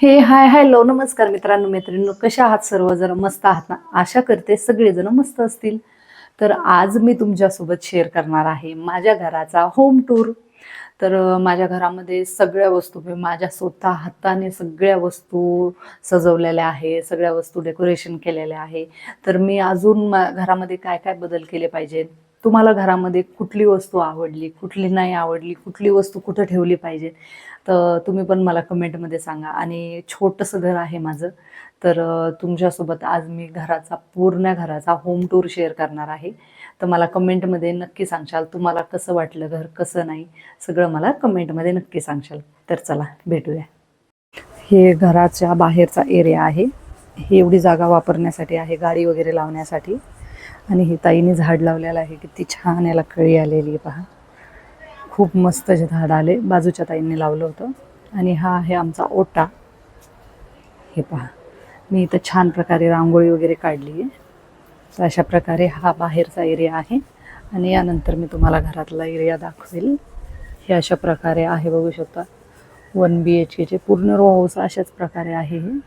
हे hi hello नमस्कार मित्रांनो मैत्रिणींनो, कशा आहात? सर्वजण मस्त आहात ना? आशा करते सगळेजण मस्त असतील. तर आज मी तुमच्यासोबत शेअर करणार आहे माझ्या घराचा होम टूर. तर माझ्या घरामध्ये सगळ्या वस्तू मी माझ्या स्वतः हाताने सगळ्या वस्तू सजवलेल्या आहे, सगळ्या वस्तू डेकोरेशन केलेल्या आहे. तर मी अजून घरामध्ये काय काय बदल केले पाहिजे, तुम्हाला घरामध्ये कुठली वस्तू आवडली, कुठली नाही आवडली, कुठली वस्तू कुठं ठेवली पाहिजे, तर तुम्ही पण मला कमेंटमध्ये सांगा. आणि छोटंसं घर आहे माझं. तर तुमच्यासोबत आज मी पूर्ण घराचा होम टूर शेअर करणार आहे. तर मला कमेंटमध्ये नक्की सांगशाल तुम्हाला कसं वाटलं घर, कसं नाही, सगळं मला कमेंटमध्ये नक्की सांगशाल. तर चला भेटूया. हे घराच्या बाहेरचा एरिया आहे. ही एवढी जागा वापरण्यासाठी आहे, गाडी वगैरे लावण्यासाठी. आणि ही ताईने झाड लावलेलं आहे, किती छान याला कळी आलेली आहे पहा. खूप मस्त झाड आले, बाजूच्या ताईंनी लावलं होतं. आणि हा आहे आमचा ओटा. हे पहा, मी इथं छान प्रकारे रांगोळी वगैरे काढली आहे. तर अशा प्रकारे हा बाहेरचा एरिया आहे. आणि यानंतर मी तुम्हाला घरातला एरिया दाखवेल. हे अशा प्रकारे आहे, बघू शकता. 1 BHKचे पूर्ण रो हाऊस अशाच प्रकारे आहे हे.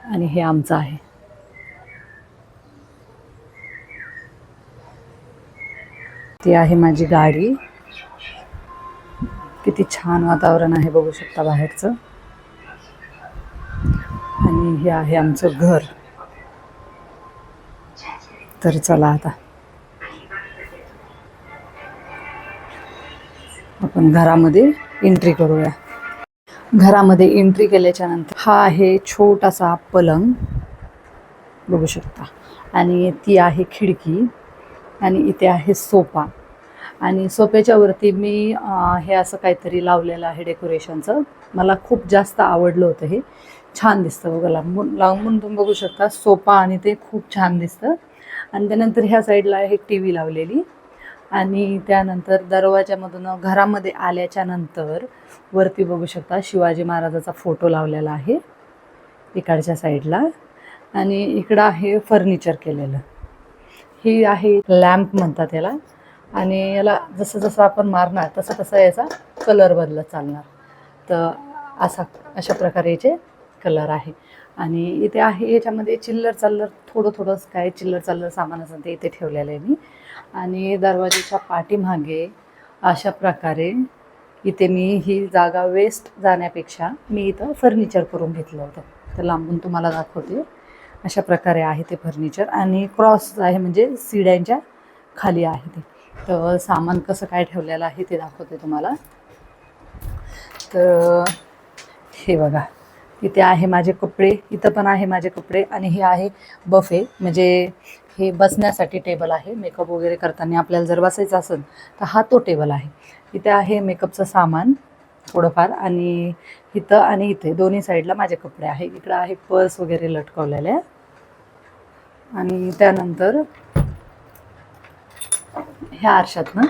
आणि हे आमचं आहे. ती आहे माझी गाडी. किती छान वातावरण आहे, बघू शकता बाहेरचं. आणि हे आहे आमचं घर. तर चला आता आपण घरामध्ये एंट्री करूया. घरामध्ये एंट्री केल्याच्या नंतर हा आहे छोटासा पलंग, बघू शकता. आणि ती आहे खिडकी. आणि इथे आहे सोफा. आणि सोफ्याच्या वरती मी हे असं काहीतरी लावलेलं आहे डेकोरेशनचं. मला खूप जास्त आवडलं होतं. हे छान दिसतं बघा, लांबून तुम्ही बघू शकता सोफा, आणि ते खूप छान दिसतं. आणि त्यानंतर ह्या साईडला आहे TV लावलेली. आणि त्यानंतर दरवाजामधून घरामध्ये आल्याच्या नंतर वरती बघू शकता शिवाजी महाराजाचा फोटो लावलेला आहे इकडच्या साईडला. आणि इकडं आहे फर्निचर केलेलं. ही आहे लॅम्प म्हणतात याला. आणि याला जसं जसं आपण मारणार तसं तसं याचा कलर बदलत चालणार. तर अशा प्रकारे याचे कलर आहे. आणि इथे आहे याच्यामध्ये चिल्लर चाल्लर थोडं काय चिल्लर चाल्लर सामान असेल ते इथे ठेवलेलं आहे मी. आणि दरवाजाच्या पाठीमागे अशा प्रकारे इथे मी ही जागा वेस्ट जाण्यापेक्षा मी इथं फर्निचर करून घेतलं होतं. तर लांबून तुम्हाला दाखवते. अशा प्रकारे आहे ते फर्निचर. आणि क्रॉस आहे, म्हणजे सीड्यांच्या खाली आहे ते. तर सामान कसं काय ठेवलेलं आहे ते दाखवते तुम्हाला. तर हे बघा, इथे आहे माझे कपडे, इथं पण आहे माझे कपडे. आणि हे आहे बफे, म्हणजे हे बसण्यासाठी टेबल आहे. मेकअप वगैरे करताना आपल्याला जर बसायचं असेल तर हा तो टेबल आहे. इथे आहे मेकअपचं सामान थोडंफार. आणि इथं आणि इथे दोन्ही साईडला माझे कपडे आहे. इकडं आहे पर्स वगैरे लटकवलेल्या. आणि त्यानंतर ह्या आरशातनं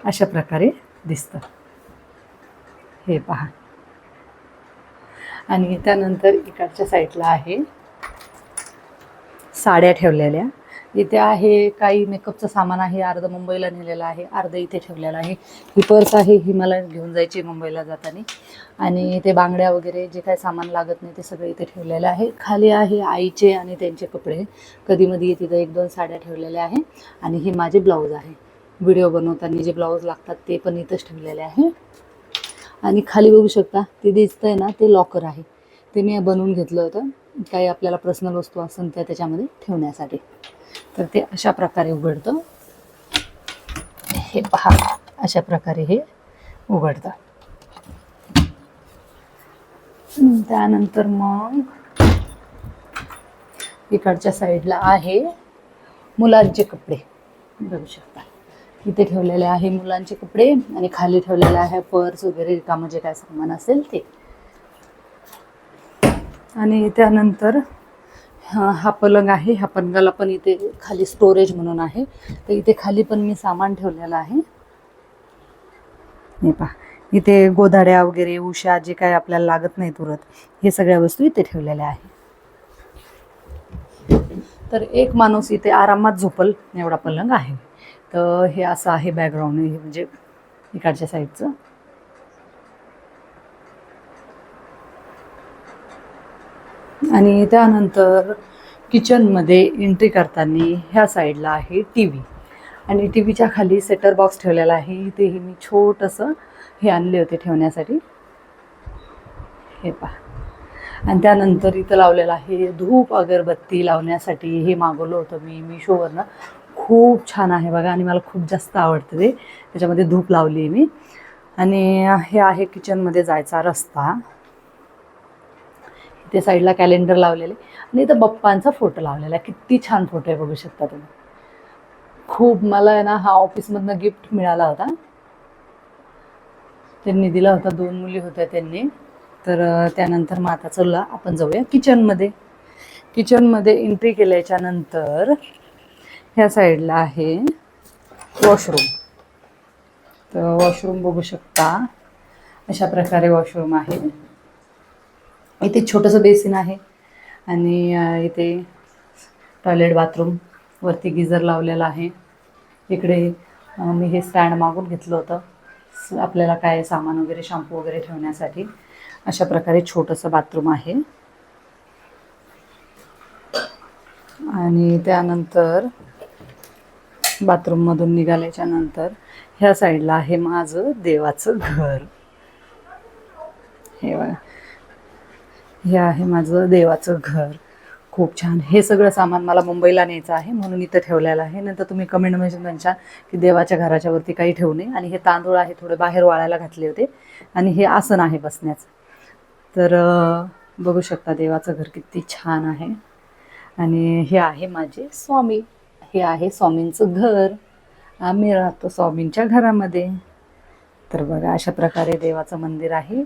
अशा प्रकारे दिसतं, हे पहा. आणि त्यानंतर इकडच्या साईडला आहे साड्या ठेवलेल्या. इथे आहे काही मेकअपचं सामान आहे, अर्ध मुंबईला नेलेलं आहे, अर्ध इथे ठेवलेलं आहे. ही पर्स आहे, ही मला घेऊन जायची मुंबईला जाताना. आणि इथे बांगड्या वगैरे जे काही सामान लागत नाही ते सगळं इथे ठेवलेलं आहे. खाली आहे आईचे आणि त्यांचे कपडे. कधीमधी तिथं 1-2 साड्या ठेवलेल्या आहे. आणि ही माझे ब्लाऊज आहे, व्हिडिओ बनवताना जे ब्लाऊज लागतात ते पण इथंच ठेवलेले आहे. आणि खाली बघू शकता ते दिसतंय ना, ते लॉकर आहे. ते मी बनवून घेतलं होतं, काही आपल्याला पर्सनल वस्तू असेल त्या त्याच्यामध्ये ठेवण्यासाठी. तर ते अशा प्रकारे उघडतं, हे पहा. अशा प्रकारे हे उघडतं. त्यानंतर मग इकडच्या साईडला आहे मुलांचे कपडे, बघू शकता. इथे ठेवलेले आहे मुलांचे कपडे. आणि खाली ठेवलेले आहे पर्स वगैरे रिकामं जे काय सामान असेल ते. आणि त्यानंतर हा पलंग आहे. ह्या पलंगाला पण इथे खाली स्टोरेज म्हणून आहे. तर इथे खाली पण मी सामान ठेवलेलं आहे, हे पहा. इथे गोधाड्या वगैरे उशा जे काय आपल्याला लागत नाही तुरत, हे सगळ्या वस्तू इथे ठेवलेल्या आहे. तर एक माणूस इथे आरामात झोपल एवढा पलंग आहे. तर हे असं आहे बॅकग्राऊंड, हे म्हणजे इकडच्या साईडचं. आणि त्यानंतर किचनमध्ये एंट्री करताना ह्या साईडला आहे टी व्ही, आणि टी व्हीच्या खाली सेटर बॉक्स ठेवलेला आहे. इथेही मी छोटंसं हे आणले होते ठेवण्यासाठी, हे पहा. आणि त्यानंतर इथं लावलेलं आहे धूप अगरबत्ती लावण्यासाठी. हे मागवलं होतं मी मिशोवरनं, खूप छान आहे बघा, आणि मला खूप जास्त आवडतं ते. त्याच्यामध्ये धूप लावली आहे मी. आणि हे आहे किचनमध्ये जायचा रस्ता. इथे साईडला कॅलेंडर लावलेले, आणि इथं बाप्पांचा फोटो लावलेला आहे. किती छान फोटो आहे बघू शकता तुम्ही. खूप मला आहे ना हा ऑफिसमधनं गिफ्ट मिळाला होता, त्यांनी दिला होता. 2 मुली होत्या त्यांनी. तर त्यानंतर मग आता चला आपण जाऊया किचनमध्ये. किचनमध्ये एंट्री केल्याच्या नंतर ह्या साईडला आहे वॉशरूम. तर वॉशरूम बघू शकता, अशा प्रकारे वॉशरूम आहे. इथे छोटंसं बेसिन आहे, आणि इथे टॉयलेट बाथरूम, वरती गिझर लावलेला आहे. इकडे मी हे स्टँड मागून घेतलं होतं आपल्याला काय सामान वगैरे शॅम्पू वगैरे ठेवण्यासाठी. अशा प्रकारे छोटंसं बाथरूम आहे. आणि त्यानंतर बाथरूममधून निघाल्याच्या नंतर ह्या साईडला आहे माझं देवाचं घर. हे बघा, हे आहे माझं देवाचं घर. खूप छान. हे सगळं सामान मला मुंबईला न्यायचं आहे म्हणून इथं ठेवलेलं आहे. नंतर तुम्ही कमेंटमध्ये म्हणशाल की देवाच्या घराच्या वरती काही ठेवू नये. आणि हे तांदूळ आहे थोडे बाहेर वाळायला घातले होते, आणि हे आसन आहे बसण्याचं. तर बघू शकता देवाचं घर किती छान आहे. आणि हे आहे माझे स्वामी. हे आहे स्वामींचं घर. आम्ही राहतो स्वामींच्या घरामध्ये. तर बघा, अशा प्रकारे देवाचं मंदिर आहे.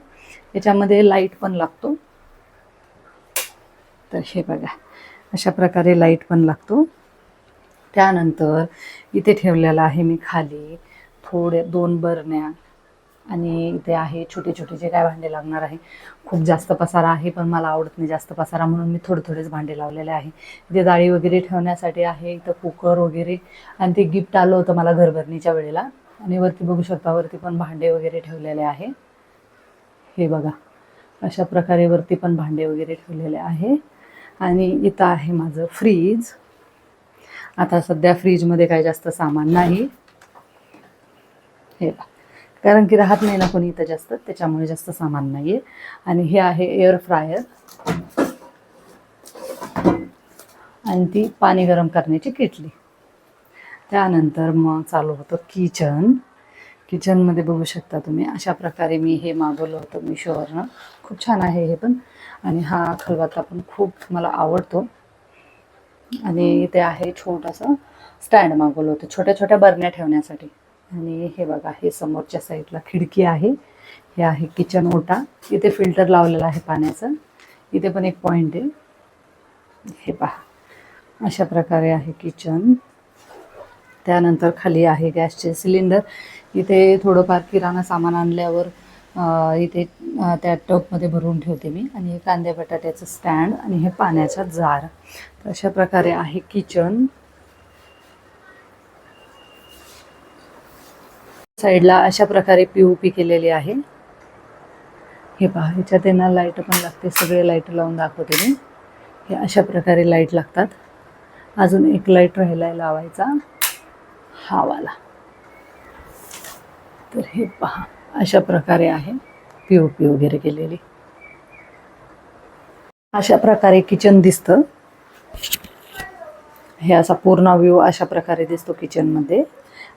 याच्यामध्ये लाईट पण लागतो. तर हे बघा, अशा प्रकारे लाईट पण लागतो. त्यानंतर इथे ठेवलेलं आहे मी खाली थोडे 2 बरण्या, आणि इथे आहे छोटे छोटे जे काय भांडे लागणार आहे. खूप जास्त पसारा आहे, पण मला आवडत नाही जास्त पसारा, म्हणून मी थोडेच भांडे लावलेले आहे. इथे डाळी वगैरे ठेवण्यासाठी आहे. इथं कुकर वगैरे, आणि ते गिफ्ट आलं होतं मला घरभरणीच्या वेळेला. आणि वरती बघू शकता, वरती पण भांडे वगैरे ठेवलेले आहे. हे बघा, अशा प्रकारे वरती पण भांडे वगैरे ठेवलेले आहे. आणि इथं आहे माझं फ्रीज. आता सध्या फ्रीजमध्ये काही जास्त सामान नाही, हे बघा, कारण की राहत नाही ना कोणी इथं जास्त, त्याच्यामुळे जास्त सामान नाही आहे. आणि हे आहे एअर फ्रायर, आणि ती पाणी गरम करण्याची केटली. त्यानंतर मग चालू होतं किचन. किचनमध्ये बघू शकता तुम्ही, अशा प्रकारे मी हे मागवलं होतं मिशोवरनं. खूप छान आहे हे पण. आणि हा खलबत्ता पण खूप मला आवडतो. आणि इथे आहे छोटासा स्टँड मागवलं होतं छोट्या छोट्या बरण्या ठेवण्यासाठी. आणि हे बघा, हे समोरच्या साईडला खिडकी आहे. हे आहे किचन ओटा. इथे फिल्टर लावलेला आहे पाण्याचं. इथे पण एक पॉईंट आहे. हे पहा, अशा प्रकारे आहे किचन. त्यानंतर खाली आहे गॅसचे सिलेंडर. इथे थोडंफार किराणा सामान आणल्यावर इथे त्या टबमध्ये भरून ठेवते मी. आणि हे कांद्या बटाट्याचं स्टँड, आणि हे पाण्याचा जार. तर अशा प्रकारे आहे किचन. साईडला अशा प्रकारे POP केलेली आहे. हे पहा, ह्याच्यात त्यांना लाईट पण लागते. सगळे लाईट लावून दाखवते मी. हे अशा प्रकारे लाईट लागतात. अजून एक लाईट राहिला लावायचा, हा वाला. तर हे पहा, अशा प्रकारे आहे POP वगैरे केलेली. अशा प्रकारे किचन दिसतं. हे असा पूर्ण व्ह्यू अशा प्रकारे दिसतो किचनमध्ये.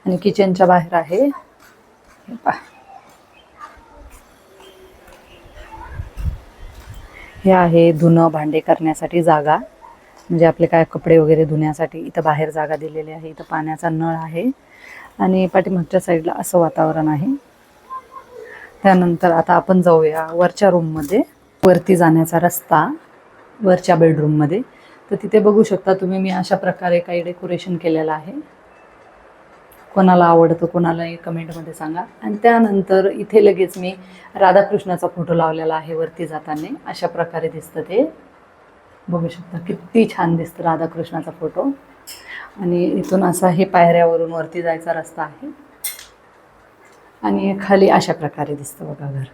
आणि किचनच्या बाहेर आहे, हे पहा, हे आहे धुणं भांडे करण्यासाठी जागा. म्हणजे आपले काय कपडे वगैरे धुण्यासाठी इथं बाहेर जागा दिलेली आहे. इथं पाण्याचा नळ आहे, आणि पाठीमागच्या साईडला असं वातावरण आहे. त्यानंतर आता आपण जाऊया वरच्या रूममध्ये. वरती जाण्याचा रस्ता वरच्या बेडरूममध्ये. तर तिथे बघू शकता तुम्ही, मी अशा प्रकारे काही डेकोरेशन केलेलं आहे. कोणाला आवडतं कोणालाही कमेंटमध्ये सांगा. आणि त्यानंतर इथे लगेच मी राधाकृष्णाचा फोटो लावलेला आहे वरती जाताना. अशा प्रकारे दिसतं ते, बघू शकता किती छान दिसतं राधाकृष्णाचा फोटो. आणि इथून असा हे पायऱ्यावरून वरती जायचा रस्ता आहे. आणि खाली अशा प्रकारे दिसतं बघा घर.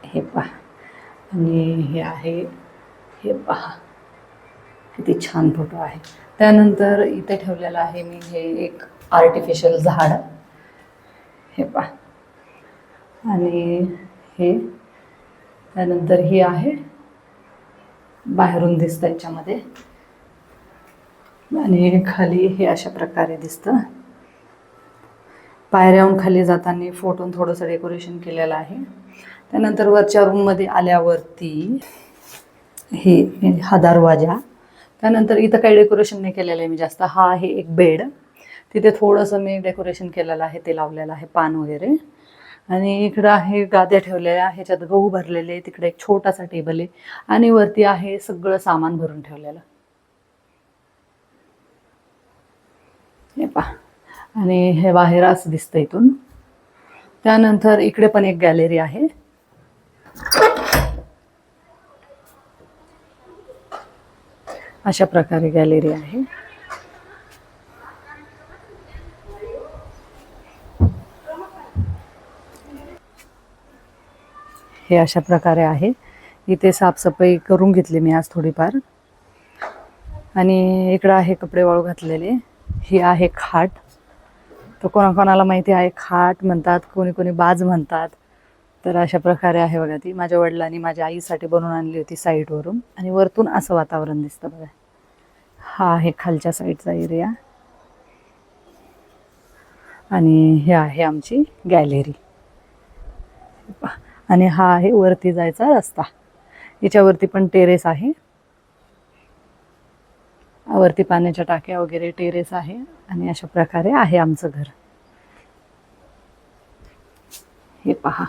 हे पहा, आणि हे आहे, हे पहा किती छान फोटो आहे. त्यानंतर इथे ठेवलेलं आहे मी हे एक आर्टिफिशियल झाड, हे पहा. आणि हे त्यानंतर ही आहे, बाहेरून दिसतं याच्यामध्ये. आणि खाली हे अशा प्रकारे दिसतं. पायऱ्याहून खाली जाताना फोटोन थोडंसं डेकोरेशन केलेलं आहे. त्यानंतर वरच्या रूममध्ये आल्यावरती हा दरवाजा. त्यानंतर इथं काही डेकोरेशन नाही केलेलं आहे मी जास्त. हा आहे एक बेड, तिथे थोडंसं मी डेकोरेशन केलेलं आहे, ते लावलेलं आहे पान वगैरे. आणि इकडं आहे गाद्या ठेवलेल्या, ह्याच्यात गहू भरलेले. तिकडे एक छोटासा टेबल आहे आणि वरती आहे सगळं सामान भरून ठेवलेलं, हे पहा. आणि हे बाहेर असं दिसतं इथून. त्यानंतर इकडे पण एक गॅलरी आहे. अशा प्रकारे गॅलरी आहे. हे अशा प्रकारे आहे. इथे साफसफाई करून घेतली मी आज थोडीफार. आणि इकडं आहे कपडे वाळू घातलेले. ही आहे खाट. तर कोणाकोणाला माहिती आहे, खाट म्हणतात, कोणी कोणी बाज म्हणतात. तर अशा प्रकारे आहे बघा. ती माझ्या वडिलांनी माझ्या आईसाठी बनवून आणली होती साईडवरून. आणि वरतून असं वातावरण दिसतं बघा. हा आहे खालच्या साईडचा एरिया. आणि हे आहे आमची गॅलरी. आणि हा आहे वरती जायचा रस्ता. याच्यावरती पण टेरेस आहे. वरती पाण्याच्या टाक्या वगैरे, टेरेस आहे. आणि अशा प्रकारे आहे आमचं घर, हे पहा.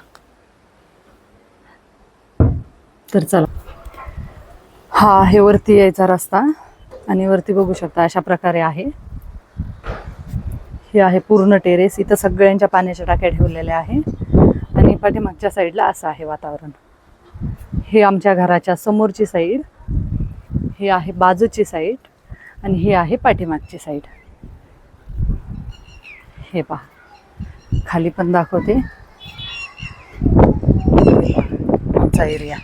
तर चला, हा आहे वरती यायचा रस्ता. आणि वरती बघू शकता अशा प्रकारे आहे. हे आहे पूर्ण टेरेस. इथं सगळ्यांच्या पाण्याच्या टाक्या ठेवलेल्या आहे. आणि पाठीमागच्या साईडला असं आहे वातावरण. हे आमच्या घराच्या समोरची साईड, हे आहे बाजूची साईड, आणि हे आहे पाठीमागची साईड. हे पहा, खाली पण दाखवते आमचा एरिया.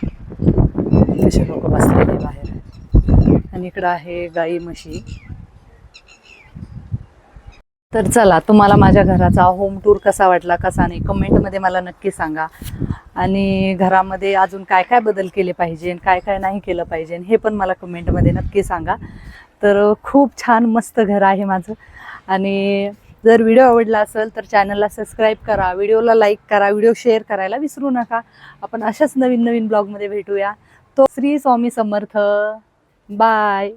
कसे लोक बसलेले बाहेर. आणि इकडं आहे गाई म्हशी. तर चला, तुम्हाला माझ्या घराचा होम टूर कसा वाटला, कसा नाही, कमेंटमध्ये मला नक्की सांगा. आणि घरामध्ये अजून काय काय बदल केले पाहिजे, काय काय नाही केलं पाहिजे, हे पण मला कमेंटमध्ये नक्की सांगा. तर खूप छान मस्त घर आहे माझं. आणि जर व्हिडिओ आवडला असेल तर चॅनलला सबस्क्राईब करा, व्हिडिओला लाईक करा, व्हिडिओ शेअर करायला विसरू नका. आपण अशाच नवीन नवीन ब्लॉगमध्ये भेटूया. तो श्री स्वामी समर्थ. बाय.